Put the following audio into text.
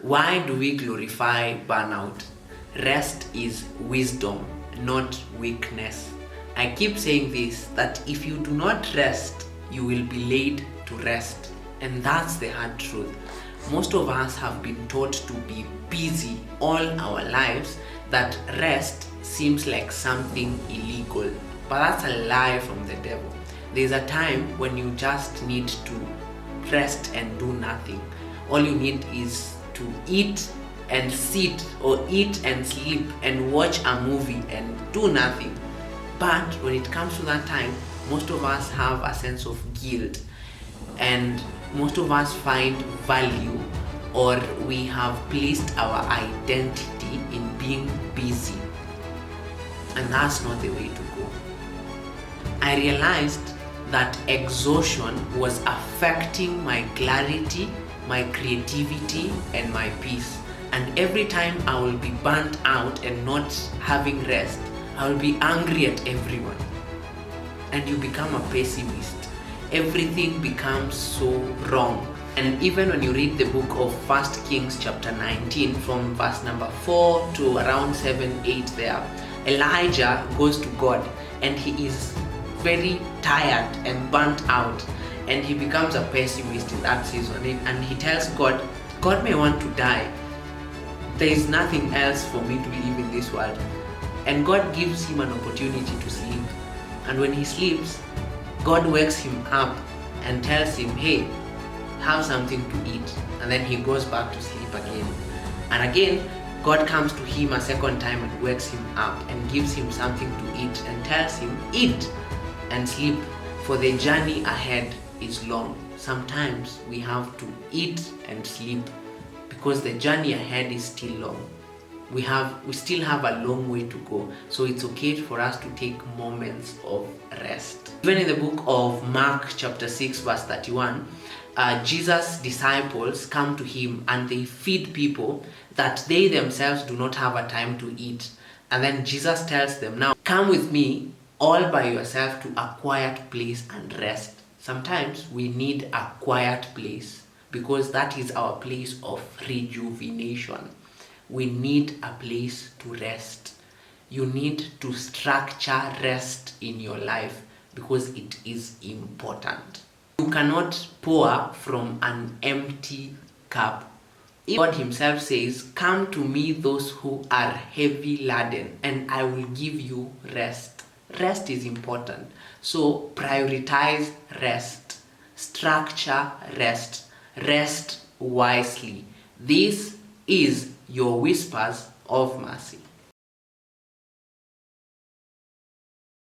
Why do we glorify burnout? Rest is wisdom, not weakness. I keep saying this, that if you do not rest, you will be laid to rest. And that's the hard truth. Most of us have been taught to be busy all our lives, that rest seems like something illegal. But that's a lie from the devil. There's a time when you just need to rest and do nothing. All you need is to eat and sit, or eat and sleep and watch a movie and do nothing. But when it comes to that time, most of us have a sense of guilt, and most of us find value, or we have placed our identity in being busy. And that's not the way to go. I realized that exhaustion was affecting my clarity, my creativity, and my peace. And every time I will be burnt out and not having rest, I will be angry at everyone. And you become a pessimist. Everything becomes so wrong. And even when you read the book of 1 Kings chapter 19 from verse number 4 to around 7, 8 there, Elijah goes to God and he is very tired and burnt out, and he becomes a pessimist in that season, and he tells God, God may want to die. There is nothing else for me to live in this world. And God gives him an opportunity to sleep. And when he sleeps, God wakes him up and tells him, hey, have something to eat. And then he goes back to sleep again. And again, God comes to him a second time and wakes him up and gives him something to eat and tells him, eat and sleep, for the journey ahead is long. Sometimes we have to eat and sleep because the journey ahead is still long. We still have a long way to go, so it's okay for us to take moments of rest. Even in the book of Mark chapter 6 verse 31, Jesus' disciples come to him and they feed people that they themselves do not have a time to eat. And then Jesus tells them, now come with me all by yourself to a quiet place and rest. Sometimes we need a quiet place because that is our place of rejuvenation. We need a place to rest. You need to structure rest in your life because it is important. You cannot pour from an empty cup. God himself says, come to me those who are heavy laden and I will give you rest. Rest is important. So prioritize rest. Structure rest. Rest wisely. This is your whispers of mercy.